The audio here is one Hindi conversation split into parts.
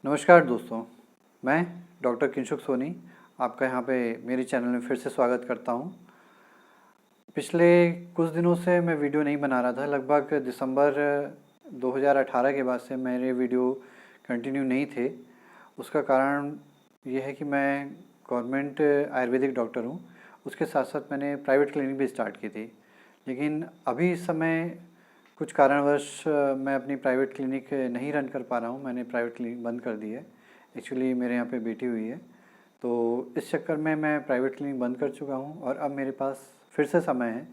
नमस्कार दोस्तों, मैं डॉक्टर किंशुक सोनी आपका यहाँ पे मेरे चैनल में फिर से स्वागत करता हूँ। पिछले कुछ दिनों से मैं वीडियो नहीं बना रहा था। लगभग दिसंबर 2018 के बाद से मेरे वीडियो कंटिन्यू नहीं थे। उसका कारण ये है कि मैं गवर्नमेंट आयुर्वेदिक डॉक्टर हूँ, उसके साथ साथ मैंने प्राइवेट क्लिनिक भी स्टार्ट की थी। लेकिन अभी इस समय कुछ कारणवश मैं अपनी प्राइवेट क्लिनिक नहीं रन कर पा रहा हूँ। मैंने प्राइवेट क्लिनिक बंद कर दी है। एक्चुअली मेरे यहाँ पे बेटी हुई है, तो इस चक्कर में मैं प्राइवेट क्लिनिक बंद कर चुका हूँ और अब मेरे पास फिर से समय है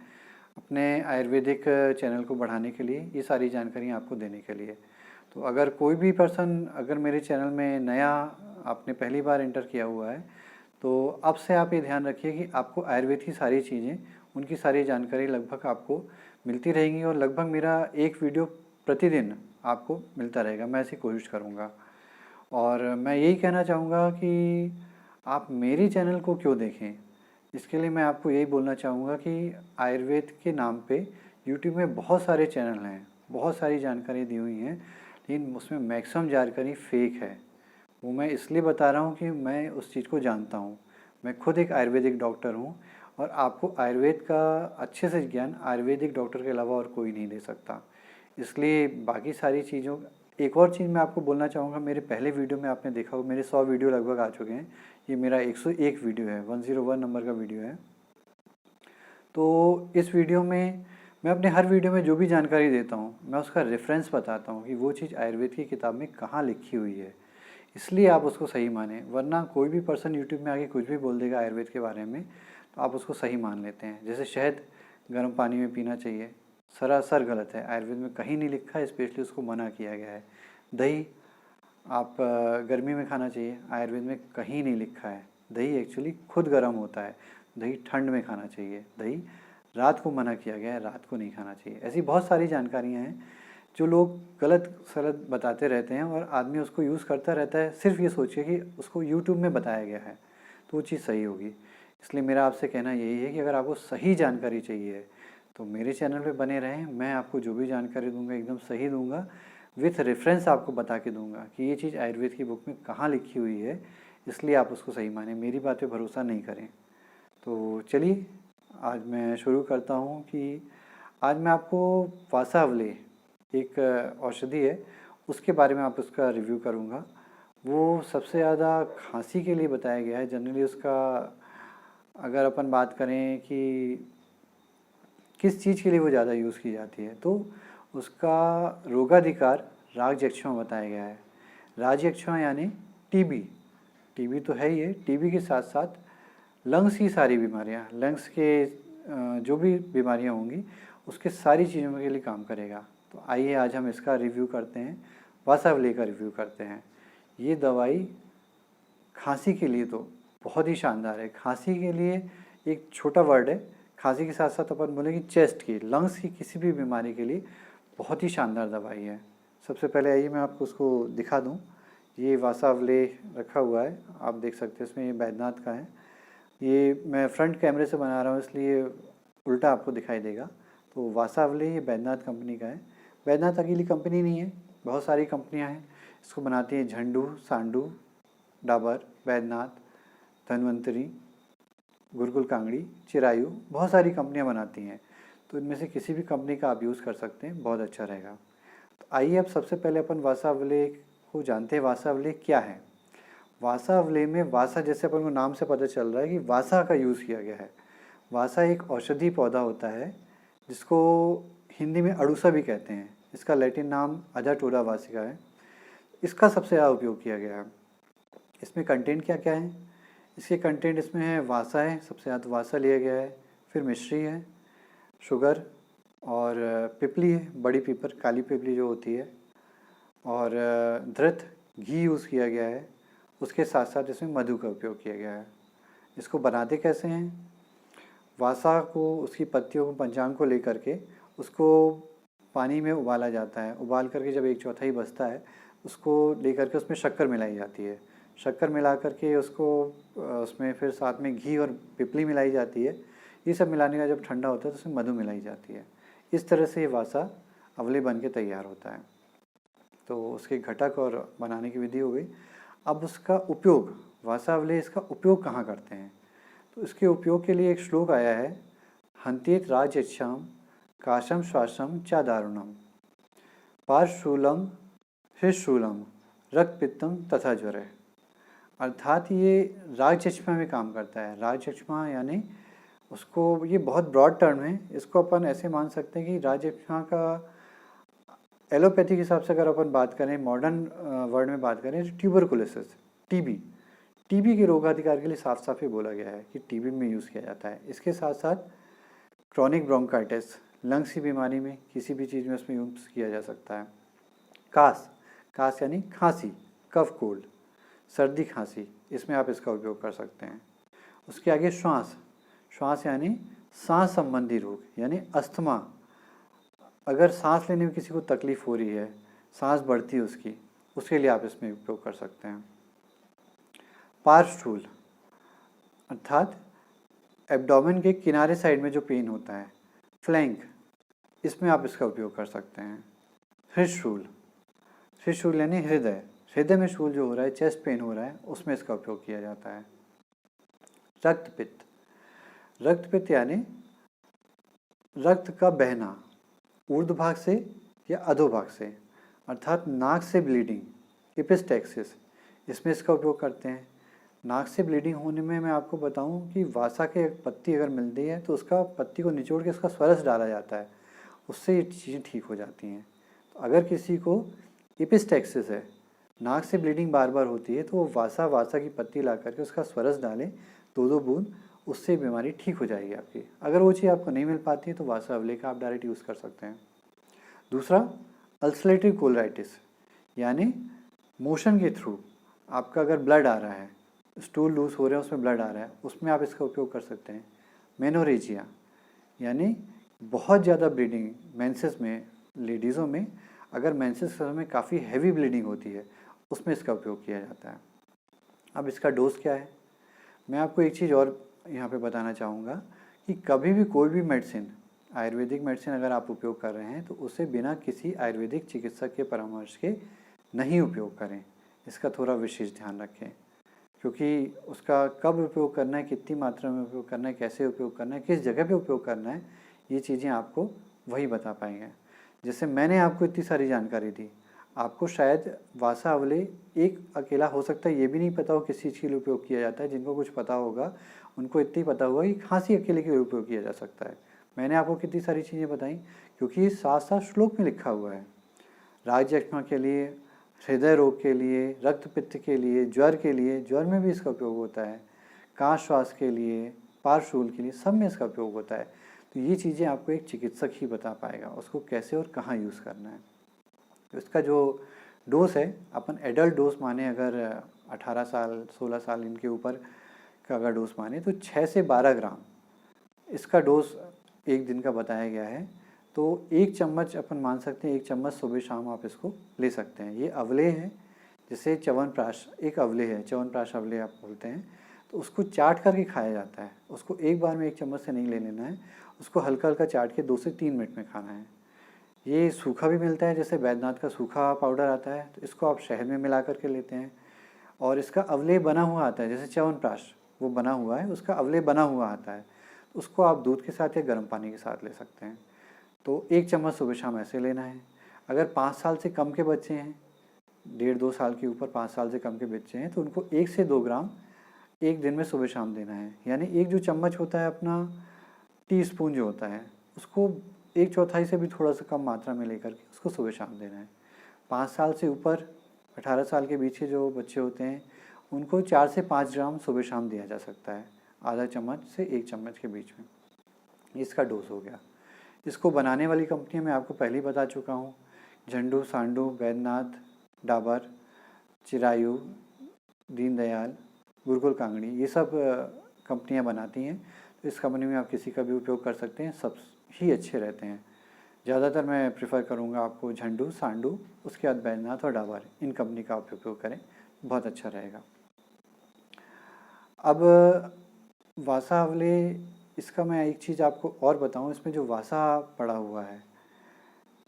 अपने आयुर्वेदिक चैनल को बढ़ाने के लिए, ये सारी जानकारियाँ आपको देने के लिए। तो अगर कोई भी पर्सन अगर मेरे चैनल में नया आपने पहली बार एंटर किया हुआ है, तो अब से आप ये ध्यान रखिए कि आपको आयुर्वेद की सारी चीज़ें, उनकी सारी जानकारी लगभग आपको मिलती रहेंगी और लगभग मेरा एक वीडियो प्रतिदिन आपको मिलता रहेगा। मैं ऐसी कोशिश करूँगा और मैं यही कहना चाहूँगा कि आप मेरी चैनल को क्यों देखें। इसके लिए मैं आपको यही बोलना चाहूँगा कि आयुर्वेद के नाम पे यूट्यूब में बहुत सारे चैनल हैं, बहुत सारी जानकारी दी हुई हैं, लेकिन उसमें मैक्सिमम जानकारी फ़ेक है। वो मैं इसलिए बता रहा हूँ कि मैं उस चीज़ को जानता हूँ। मैं खुद एक आयुर्वेदिक डॉक्टर हूँ और आपको आयुर्वेद का अच्छे से ज्ञान आयुर्वेदिक डॉक्टर के अलावा और कोई नहीं दे सकता। इसलिए बाकी सारी चीज़ों, एक और चीज़ मैं आपको बोलना चाहूँगा, मेरे पहले वीडियो में आपने देखा होगा, मेरे 100 वीडियो लगभग आ चुके हैं। ये मेरा 101 वीडियो है, 101 नंबर का वीडियो है। तो इस वीडियो में मैं अपने हर वीडियो में जो भी जानकारी देता हूँ, मैं उसका रेफरेंस बताता हूँ कि वो चीज़ आयुर्वेद की किताब में कहाँ लिखी हुई है। इसलिए आप उसको सही माने, वरना कोई भी पर्सन यूट्यूब में आके कुछ भी बोल देगा आयुर्वेद के बारे में, तो आप उसको सही मान लेते हैं। जैसे शहद गर्म पानी में पीना चाहिए, सरासर गलत है। आयुर्वेद में कहीं नहीं लिखा है, स्पेशली उसको मना किया गया है। दही आप गर्मी में खाना चाहिए, आयुर्वेद में कहीं नहीं लिखा है। दही एक्चुअली खुद गर्म होता है, दही ठंड में खाना चाहिए। दही रात को मना किया गया है, रात को नहीं खाना चाहिए। ऐसी बहुत सारी जानकारियाँ हैं जो लोग गलत सलत बताते रहते हैं और आदमी उसको यूज़ करता रहता है, सिर्फ ये सोचिए कि उसको यूट्यूब में बताया गया है तो वो चीज़ सही होगी। इसलिए मेरा आपसे कहना यही है कि अगर आपको सही जानकारी चाहिए तो मेरे चैनल पे बने रहें। मैं आपको जो भी जानकारी दूंगा एकदम सही दूंगा, विथ रेफरेंस आपको बता के दूंगा कि ये चीज़ आयुर्वेद की बुक में कहाँ लिखी हुई है, इसलिए आप उसको सही माने, मेरी बात पे भरोसा नहीं करें। तो चलिए आज मैं शुरू करता हूँ कि आज मैं आपको वासावले एक औषधि है, उसके बारे में आप उसका रिव्यू करूँगा। वो सबसे ज़्यादा खांसी के लिए बताया गया है। जनरली उसका अगर अपन बात करें कि किस चीज़ के लिए वो ज़्यादा यूज़ की जाती है, तो उसका रोगाधिकार राज यक्षमा बताया गया है। राज यक्षमा यानी टीबी। टीबी तो है ही है, टीबी के साथ साथ लंग्स की सारी बीमारियां, लंग्स के जो भी बीमारियां होंगी उसके सारी चीज़ों के लिए काम करेगा। तो आइए आज हम इसका रिव्यू करते हैं, वासावले का रिव्यू करते हैं। ये दवाई खांसी के लिए तो बहुत ही शानदार है। खांसी के लिए एक छोटा वर्ड है, खांसी के साथ साथ अपन बोलेंगे चेस्ट की, लंग्स की किसी भी बीमारी के लिए बहुत ही शानदार दवाई है। सबसे पहले आइए मैं आपको उसको दिखा दूं। ये वासावले रखा हुआ है, आप देख सकते हैं। इसमें ये बैद्यनाथ का है। ये मैं फ्रंट कैमरे से बना रहा हूँ इसलिए उल्टा आपको दिखाई देगा। तो वासावले ये बैद्यनाथ कंपनी का है। बैद्यनाथ अकेली कंपनी नहीं है, बहुत सारी कंपनियाँ हैं इसको बनाती हैं। झंडू, सांडू, डाबर, बैद्यनाथ, धन्वंतरी, गुरुकुल कांगड़ी, चिरायु, बहुत सारी कंपनियां बनाती हैं। तो इनमें से किसी भी कंपनी का आप यूज़ कर सकते हैं, बहुत अच्छा रहेगा। तो आइए अब सबसे पहले अपन वासावले को जानते हैं। वासावले क्या है? वासावले में वासा, जैसे अपन को नाम से पता चल रहा है कि वासा का यूज़ किया गया है। वासा एक औषधि पौधा होता है जिसको हिंदी में अड़ूसा भी कहते हैं। इसका लैटिन नाम अजाटोरा वासिका है। इसका सबसे ज़्यादा उपयोग किया गया है। इसमें कंटेंट क्या क्या है? इसके कंटेंट इसमें है, वासा है, सबसे ज़्यादा वासा लिया गया है, फिर मिश्री है, शुगर और पिपली है, बड़ी पीपर, काली पिपली जो होती है, और धृत घी यूज़ किया गया है। उसके साथ साथ इसमें मधु का उपयोग किया गया है। इसको बनाते कैसे हैं? वासा को, उसकी पत्तियों को, पंचांग को लेकर के उसको पानी में उबाला जाता है। उबाल करके जब 1/4 बचता है उसको लेकर के उसमें शक्कर मिलाई जाती है। शक्कर मिला करके उसको उसमें फिर साथ में घी और पिपली मिलाई जाती है। ये सब मिलाने का जब ठंडा होता है तो उसमें मधु मिलाई जाती है। इस तरह से ये वासा अवले बन के तैयार होता है। तो उसके घटक और बनाने की विधि हो गई। अब उसका उपयोग, वासा अवले इसका उपयोग कहाँ करते हैं? तो इसके उपयोग के लिए एक श्लोक आया है, हंत्येत राजयक्षाम काशम श्वासम च दारुणम पार्शूलम हृशूलम रक्तपित्तम तथा ज्वर। अर्थात ये राजयक्ष्मा में काम करता है। राजयक्ष्मा यानी उसको, ये बहुत ब्रॉड टर्म है, इसको अपन ऐसे मान सकते हैं कि राजयक्ष्मा का एलोपैथी के हिसाब से अगर अपन बात करें, मॉडर्न वर्ड में बात करें, तो ट्यूबरकुलोसिस, टीबी के रोगाधिकार के लिए साफ साफ ही बोला गया है कि टीबी में यूज़ किया जाता है। इसके साथ साथ क्रॉनिक ब्रोंकाइटिस, लंग्स की बीमारी में किसी भी चीज़ में उसमें यूज़ किया जा सकता है। कास यानी खांसी, कफ कोल्ड, सर्दी खांसी, इसमें आप इसका उपयोग कर सकते हैं। उसके आगे श्वास यानी सांस संबंधी रोग, यानी अस्थमा, अगर सांस लेने में किसी को तकलीफ हो रही है, सांस बढ़ती है उसके लिए आप इसमें उपयोग कर सकते हैं। पार्श्वशूल अर्थात एब्डोमेन के किनारे साइड में जो पेन होता है, फ्लैंक, इसमें आप इसका उपयोग कर सकते हैं। हृदशूल यानी हृदय में शूल जो हो रहा है, चेस्ट पेन हो रहा है, उसमें इसका उपयोग किया जाता है। रक्तपित्त यानी रक्त का बहना, ऊर्ध्व भाग से या अधोभाग से, अर्थात नाक से ब्लीडिंग, एपिस्टैक्सिस, इसमें इसका उपयोग करते हैं। नाक से ब्लीडिंग होने में मैं आपको बताऊं कि वासा के पत्ती अगर मिलती है तो उसका पत्ती को निचोड़ के उसका स्वरस डाला जाता है, उससे ये चीज़ें ठीक हो जाती हैं। तो अगर किसी को एपिस्टैक्सिस है, नाक से ब्लीडिंग बार बार होती है, तो वो वासा की पत्ती ला करके उसका स्वरस डालें 2-2 बूंद, उससे बीमारी ठीक हो जाएगी आपकी। अगर वो चीज़ आपको नहीं मिल पाती है तो वासा अवले का आप डायरेक्ट यूज़ कर सकते हैं। दूसरा, अल्सरेटिव कोलाइटिस, यानी मोशन के थ्रू आपका अगर ब्लड आ रहा है, स्टूल लूज हो रहे हैं, उसमें ब्लड आ रहा है, उसमें आप इसका उपयोग कर सकते हैं। मेनोरेजिया यानी बहुत ज़्यादा ब्लीडिंग, मेंसेस में, लेडीज़ों में अगर मेंसेस के समय में काफ़ी हैवी ब्लीडिंग होती है, उसमें इसका उपयोग किया जाता है। अब इसका डोज क्या है? मैं आपको एक चीज़ और यहाँ पे बताना चाहूँगा कि कभी भी कोई भी मेडिसिन, आयुर्वेदिक मेडिसिन अगर आप उपयोग कर रहे हैं तो उसे बिना किसी आयुर्वेदिक चिकित्सक के परामर्श के नहीं उपयोग करें। इसका थोड़ा विशेष ध्यान रखें, क्योंकि उसका कब उपयोग करना है, कितनी मात्रा में उपयोग करना है, कैसे उपयोग करना है, किस जगह पे उपयोग करना है, ये चीज़ें आपको वही बता पाएंगे। जैसे मैंने आपको इतनी सारी जानकारी दी, आपको शायद वासा अवले एक अकेला हो सकता है ये भी नहीं पता हो किस चीज़ के लिए उपयोग किया जाता है। जिनको कुछ पता होगा उनको इतना ही पता होगा कि खांसी अकेले के लिए उपयोग किया जा सकता है। मैंने आपको कितनी सारी चीज़ें बताई, क्योंकि ये साथ साथ श्लोक में लिखा हुआ है। राजयक्ष्मा के लिए, हृदय रोग के लिए, रक्तपित्त के लिए, ज्वर के लिए, ज्वर में भी इसका उपयोग होता है, काश श्वास के लिए, पार्श्वशूल के लिए, सब में इसका उपयोग होता है। तो ये चीज़ें आपको एक चिकित्सक ही बता पाएगा उसको कैसे और कहाँ यूज़ करना है। तो इसका जो डोज है, अपन एडल्ट डोज माने, अगर 18 साल 16 साल इनके ऊपर का अगर डोज माने तो 6 से 12 ग्राम इसका डोज एक दिन का बताया गया है। तो 1 चम्मच अपन मान सकते हैं, 1 चम्मच सुबह शाम आप इसको ले सकते हैं। ये अवले हैं, जैसे च्यवनप्राश एक अवले है, च्यवनप्राश अवले आप बोलते हैं, तो उसको चाट करके खाया जाता है। उसको एक बार में 1 चम्मच से नहीं ले लेना है, उसको हल्का हल्का चाट के 2 से 3 मिनट में खाना है। ये सूखा भी मिलता है, जैसे वैद्यनाथ का सूखा पाउडर आता है, तो इसको आप शहद में मिला करके लेते हैं। और इसका अवले बना हुआ आता है, जैसे च्यवनप्राश वो बना हुआ है, उसका अवले बना हुआ आता है, उसको आप दूध के साथ या गर्म पानी के साथ ले सकते हैं। तो 1 चम्मच सुबह शाम ऐसे लेना है। अगर 5 साल से कम के बच्चे हैं, 1.5-2 साल के ऊपर 5 साल से कम के बच्चे हैं, तो उनको 1 से 2 ग्राम एक दिन में सुबह शाम देना है। यानी एक जो चम्मच होता है अपना, टीस्पून जो होता है, उसको 1/4 से भी थोड़ा सा कम मात्रा में लेकर के उसको सुबह शाम देना है। 5 साल से ऊपर 18 साल के बीच के जो बच्चे होते हैं, उनको 4 से 5 ग्राम सुबह शाम दिया जा सकता है, आधा चम्मच से 1 चम्मच के बीच में। इसका डोज हो गया। इसको बनाने वाली कंपनियां मैं आपको पहले ही बता चुका हूँ, झंडू, सांडू, वैद्यनाथ, डाबर, चिरायु, दीनदयाल, गुरुकुल कांगड़ी, ये सब कंपनियां बनाती हैं। तो इस कंपनी में आप किसी का भी उपयोग कर सकते हैं, सब ही अच्छे रहते हैं। ज़्यादातर मैं प्रेफर करूँगा आपको झंडू, सांडू, उसके बाद वैद्यनाथ और डाबर, इन कंपनी का आप उपयोग करें, बहुत अच्छा रहेगा। अब वासा अवले, इसका मैं एक चीज़ आपको और बताऊं, इसमें जो वासा पड़ा हुआ है,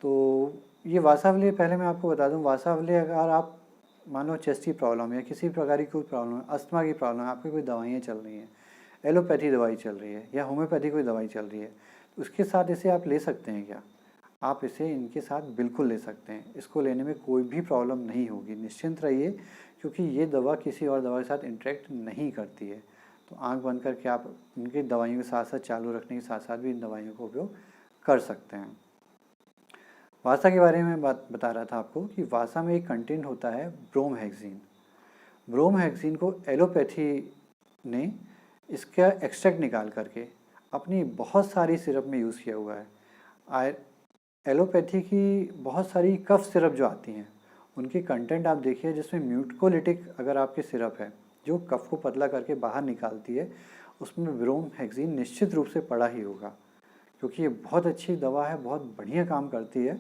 तो ये वासावले, पहले मैं आपको बता दूं, वासावले अगर आप मान लो चेस्ट की प्रॉब्लम है, किसी प्रकार की कोई प्रॉब्लम है, अस्थमा की प्रॉब्लम है, आपकी कोई दवाइयाँ चल रही हैं, एलोपैथी दवाई चल रही है या होम्योपैथी कोई दवाई चल रही है, तो उसके साथ इसे आप ले सकते हैं क्या? आप इसे इनके साथ बिल्कुल ले सकते हैं। इसको लेने में कोई भी प्रॉब्लम नहीं होगी, निश्चिंत रहिए, क्योंकि ये दवा किसी और दवा के साथ इंटरेक्ट नहीं करती है। तो आँख बंद करके आप इनकी दवाइयों के साथ साथ चालू रखने के साथ साथ भी इन दवाइयों का उपयोग कर सकते हैं। वासा के बारे में बात बता रहा था आपको कि वासा में एक कंटेंट होता है ब्रोमहेक्सिन। ब्रोमहेक्सिन को एलोपैथी ने इसका एक्सट्रैक्ट निकाल करके अपनी बहुत सारी सिरप में यूज़ किया हुआ है। एलोपैथी की बहुत सारी कफ सिरप जो आती हैं उनकी कंटेंट आप देखिए, जिसमें म्यूकोलिटिक अगर आपकी सिरप है जो कफ को पतला करके बाहर निकालती है, उसमें ब्रोमहेक्सिन निश्चित रूप से पड़ा ही होगा, क्योंकि ये बहुत अच्छी दवा है, बहुत बढ़िया काम करती है,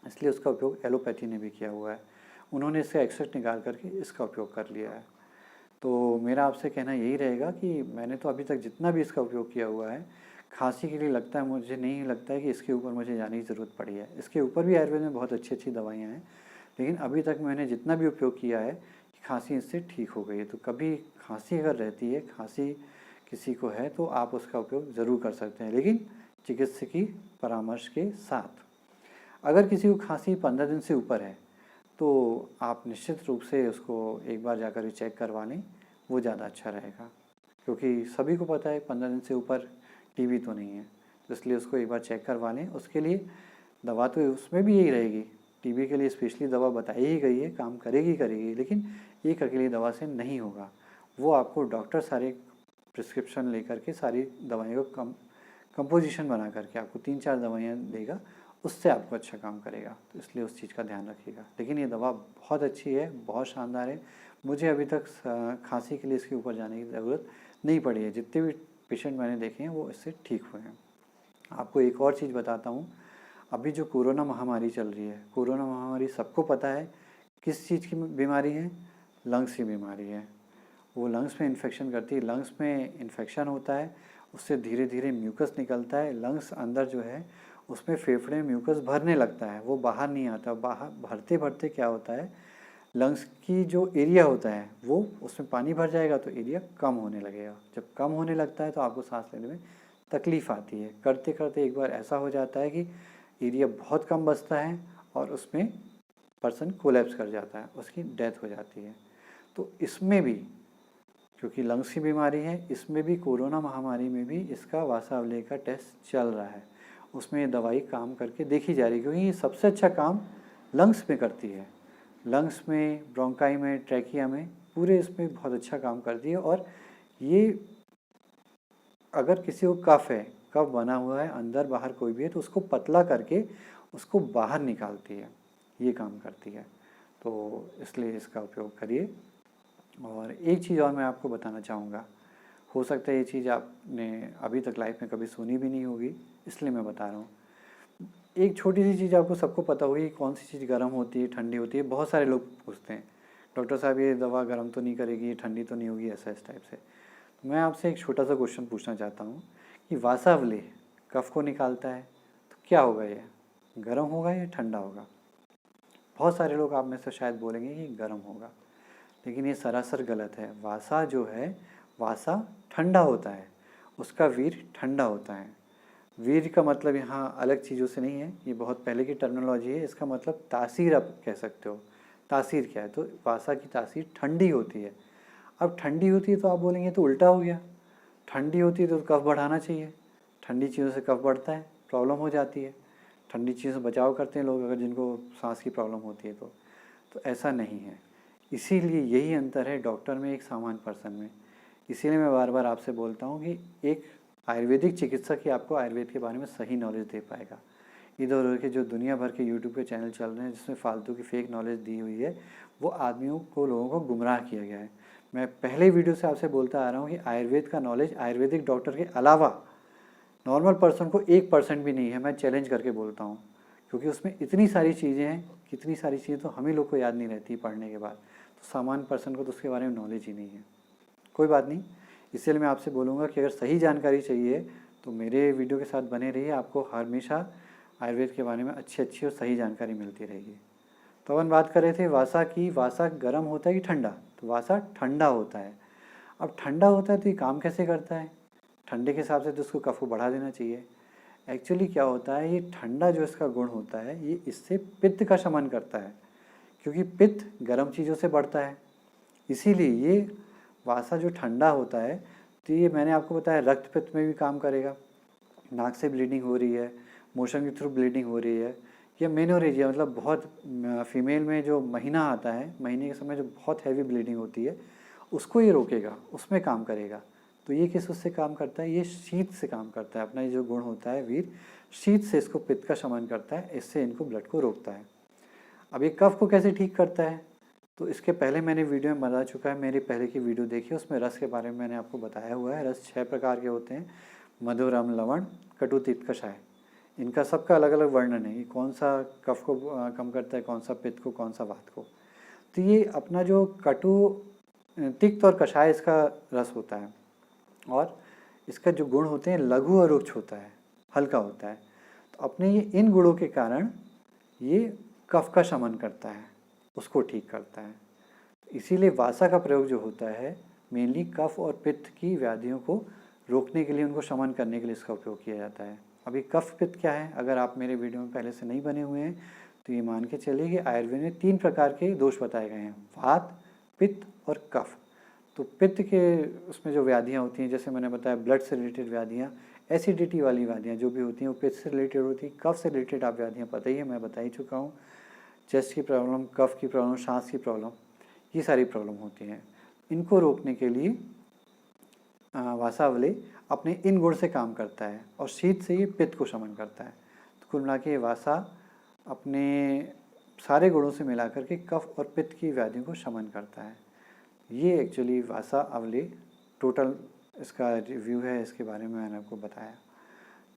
इसलिए उसका उपयोग एलोपैथी ने भी किया हुआ है। उन्होंने इसका एक्सट्रैक्ट निकाल करके इसका उपयोग कर लिया है। तो मेरा आपसे कहना यही रहेगा कि मैंने तो अभी तक जितना भी इसका उपयोग किया हुआ है, खांसी के लिए लगता है, मुझे नहीं लगता है कि इसके ऊपर मुझे जाने की ज़रूरत पड़ी है। इसके ऊपर भी आयुर्वेद में बहुत अच्छी अच्छी दवाइयाँ हैं, लेकिन अभी तक मैंने जितना भी उपयोग किया है, खांसी इससे ठीक हो गई है। तो कभी खांसी अगर रहती है, खांसी किसी को है, तो आप उसका उपयोग ज़रूर कर सकते हैं, लेकिन चिकित्सकीय परामर्श के साथ। अगर किसी को खांसी 15 दिन से ऊपर है, तो आप निश्चित रूप से उसको एक बार जाकर चेक करवा लें, वो ज़्यादा अच्छा रहेगा, क्योंकि सभी को पता है 15 दिन से ऊपर टीबी तो नहीं है, तो इसलिए उसको एक बार चेक करवा लें। उसके लिए दवा तो उसमें भी यही रहेगी, टीबी के लिए स्पेशली दवा बताई ही गई है, काम करेगी करेगी, लेकिन एक अकेली दवा से नहीं होगा। वो आपको डॉक्टर सारे प्रिस्क्रिप्शन लेकर के सारी दवाइयों को कंपोजिशन बना करके आपको 3-4 दवाइयाँ देगा, उससे आपको अच्छा काम करेगा। तो इसलिए उस चीज़ का ध्यान रखिएगा। लेकिन ये दवा बहुत अच्छी है, बहुत शानदार है। मुझे अभी तक खांसी के लिए इसके ऊपर जाने की ज़रूरत नहीं पड़ी है। जितने भी पेशेंट मैंने देखे हैं वो इससे ठीक हुए हैं। आपको एक और चीज़ बताता हूँ, अभी जो कोरोना महामारी चल रही है, कोरोना महामारी सबको पता है किस चीज़ की बीमारी है, लंग्स की बीमारी है। वो लंग्स में इन्फेक्शन करती है, लंग्स में इन्फेक्शन होता है, उससे धीरे धीरे म्यूकस निकलता है, लंग्स अंदर जो है उसमें फेफड़े में म्यूकस भरने लगता है, वो बाहर नहीं आता। बाहर भरते भरते क्या होता है, लंग्स की जो एरिया होता है वो, उसमें पानी भर जाएगा तो एरिया कम होने लगेगा। जब कम होने लगता है तो आपको सांस लेने में तकलीफ़ आती है। करते करते एक बार ऐसा हो जाता है कि एरिया बहुत कम बचता है और उसमें पर्सन कोलैप्स कर जाता है, उसकी डेथ हो जाती है। तो इसमें भी, क्योंकि लंग्स की बीमारी है, इसमें भी कोरोना महामारी में भी इसका वासावले का टेस्ट चल रहा है, उसमें ये दवाई काम करके देखी जा रही है, क्योंकि ये सबसे अच्छा काम लंग्स में करती है। लंग्स में, ब्रोंकाई में, ट्रैकिया में, पूरे इसमें बहुत अच्छा काम करती है। और ये अगर किसी को कफ है, कफ बना हुआ है अंदर बाहर कोई भी है, तो उसको पतला करके उसको बाहर निकालती है, ये काम करती है। तो इसलिए इसका उपयोग करिए। और एक चीज़ और मैं आपको बताना चाहूँगा, हो सकता है ये चीज़ आपने अभी तक लाइफ में कभी सुनी भी नहीं होगी, इसलिए मैं बता रहा हूँ। एक छोटी सी चीज़ आपको सबको पता होगी, कौन सी चीज़ गर्म होती है, ठंडी होती है। बहुत सारे लोग पूछते हैं, डॉक्टर साहब ये दवा गर्म तो नहीं करेगी, ये ठंडी तो नहीं होगी, ऐसा इस टाइप से। तो मैं आपसे एक छोटा सा क्वेश्चन पूछना चाहता हूँ कि वासावले कफ को निकालता है, तो क्या होगा, ये गर्म होगा या ठंडा होगा? बहुत सारे लोग आप में से शायद बोलेंगे कि गर्म होगा, लेकिन ये सरासर गलत है। वासा जो है, वासा ठंडा होता है, उसका वीर ठंडा होता है। वीर का मतलब यहाँ अलग चीज़ों से नहीं है, ये बहुत पहले की टर्मिनोलॉजी है। इसका मतलब तासीर आप कह सकते हो। तासीर क्या है? तो वासा की तासीर ठंडी होती है। अब ठंडी होती है तो आप बोलेंगे तो उल्टा हो गया, ठंडी होती है तो कफ बढ़ाना चाहिए, ठंडी चीज़ों से कफ बढ़ता है, प्रॉब्लम हो जाती है। ठंडी चीज़ों से बचाव करते हैं लोग, अगर जिनको सांस की प्रॉब्लम होती है तो ऐसा नहीं है। इसीलिए यही अंतर है डॉक्टर में, एक सामान्य पर्सन में। इसीलिए मैं बार बार आपसे बोलता हूँ कि एक आयुर्वेदिक चिकित्सक ही आपको आयुर्वेद के बारे में सही नॉलेज दे पाएगा। इधर उधर के जो दुनिया भर के यूट्यूब के चैनल चल रहे हैं जिसमें फालतू की फेक नॉलेज दी हुई है, वो आदमियों को, लोगों को गुमराह किया गया है। मैं पहले वीडियो से आपसे बोलता आ रहा हूँ कि आयुर्वेद का नॉलेज आयुर्वेदिक डॉक्टर के अलावा नॉर्मल पर्सन को 1% भी नहीं है। मैं चैलेंज करके बोलता हूँ, क्योंकि उसमें इतनी सारी चीज़ें हैं, कितनी सारी चीज़ें तो हम ही लोग को याद नहीं रहती पढ़ने के बाद, तो सामान्य पर्सन को तो उसके बारे में नॉलेज ही नहीं है। कोई बात नहीं, इसलिए मैं आपसे बोलूँगा कि अगर सही जानकारी चाहिए तो मेरे वीडियो के साथ बने रहिए। आपको हमेशा आयुर्वेद के बारे में अच्छी और सही जानकारी मिलती रहेगी। तो अपन बात कर रहे थे वासा की। वासा गर्म होता है कि ठंडा? तो वासा ठंडा होता है। अब ठंडा होता है तो ये काम कैसे करता है? ठंडे के हिसाब से तो उसको कफ को बढ़ा देना चाहिए। एक्चुअली क्या होता है, ये ठंडा जो इसका गुण होता है ये इससे पित्त का शमन करता है, क्योंकि पित्त गर्म चीज़ों से बढ़ता है। इसीलिए ये वासा जो ठंडा होता है तो ये मैंने आपको बताया रक्त पित्त में भी काम करेगा। नाक से ब्लीडिंग हो रही है, मोशन के थ्रू ब्लीडिंग हो रही है, या मेनोरेजिया मतलब बहुत फीमेल में जो महीना आता है, महीने के समय जो बहुत हैवी ब्लीडिंग होती है उसको ये रोकेगा, उसमें काम करेगा। तो ये किस उससे काम करता है? ये शीत से काम करता है। अपना ये जो गुण होता है वीर, शीत से इसको पित्त का शमन करता है, इससे इनको ब्लड को रोकता है। अब ये कफ को कैसे ठीक करता है? तो इसके पहले मैंने वीडियो में बता चुका है, मेरी पहले की वीडियो देखिए, उसमें रस के बारे में मैंने आपको बताया हुआ है। रस 6 प्रकार के होते हैं, मधुर, अम्ल, लवण, कटु, तिक्त, कषाय। इनका सबका अलग अलग वर्णन है, ये कौन सा कफ को कम करता है, कौन सा पित्त को, कौन सा वात को। तो ये अपना जो कटु, तिक्त और कषाय इसका रस होता है, और इसका जो गुण होते हैं लघु और उच्च होता है, हल्का होता है। तो अपने ये इन गुणों के कारण ये कफ का शमन करता है, उसको ठीक करता है। इसीलिए वासा का प्रयोग जो होता है मेनली कफ और पित्त की व्याधियों को रोकने के लिए, उनको शमन करने के लिए इसका उपयोग किया जाता है। अभी कफ पित्त क्या है, अगर आप मेरे वीडियो में पहले से नहीं बने हुए हैं तो ये मान के चलिए कि आयुर्वेद में 3 प्रकार के दोष बताए गए हैं, वात, पित्त और कफ। तो पित्त के उसमें जो व्याधियाँ होती हैं, जैसे मैंने बताया ब्लड से रिलेटेड व्याधियाँ, एसिडिटी वाली व्याधियाँ जो भी होती हैं वो पित्त से रिलेटेड होती हैं। कफ से रिलेटेड आप व्याधियाँ पता ही है, मैं बता ही चुका हूँ। चेस्ट की प्रॉब्लम, कफ की प्रॉब्लम, सांस की प्रॉब्लम, ये सारी प्रॉब्लम होती हैं। इनको रोकने के लिए वासावली अपने इन गुण से काम करता है, और शीत से ये पित्त को शमन करता है। तो कुल मिला के वासा अपने सारे गुणों से मिलाकर के कफ और पित्त की व्याधियों को शमन करता है। ये एक्चुअली वासा अवली टोटल इसका रिव्यू है, इसके बारे में मैंने आपको बताया।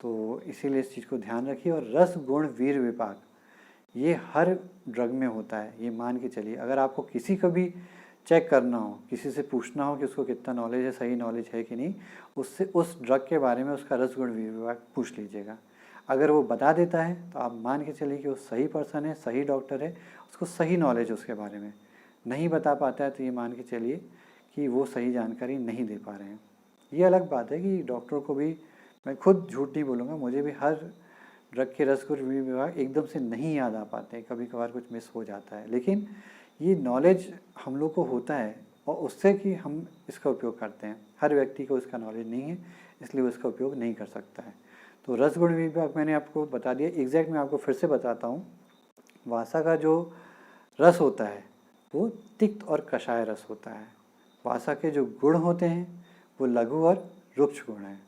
तो इसीलिए इस चीज़ को ध्यान रखिए। और रस गुण वीर विपाक ये हर ड्रग में होता है, ये मान के चलिए। अगर आपको किसी को भी चेक करना हो, किसी से पूछना हो कि उसको कितना नॉलेज है, सही नॉलेज है कि नहीं, उससे उस ड्रग के बारे में उसका रस गुण वीर विपाक पूछ लीजिएगा। अगर वो बता देता है तो आप मान के चलिए कि वो सही पर्सन है, सही डॉक्टर है, उसको सही नॉलेज है उसके बारे में। नहीं बता पाता है तो ये मान के चलिए कि वो सही जानकारी नहीं दे पा रहे हैं। ये अलग बात है कि डॉक्टर को भी, मैं खुद झूठ नहीं बोलूँगा, मुझे भी हर ड्रग के रस गुण वीर विपाक एकदम से नहीं याद आ पाते, कभी कभार कुछ मिस हो जाता है। लेकिन ये नॉलेज हम लोग को होता है, और उससे कि हम इसका उपयोग करते हैं। हर व्यक्ति को इसका नॉलेज नहीं है, इसलिए वो इसका उपयोग नहीं कर सकता है। तो रस गुण वीर विपाक मैंने आपको बता दिया। एग्जैक्ट मैं आपको फिर से बताता हूँ। वासा का जो रस होता है वो तिक्त और कषाय रस होता है। वासा के जो गुण होते हैं वो लघु और रुक्ष गुण हैं।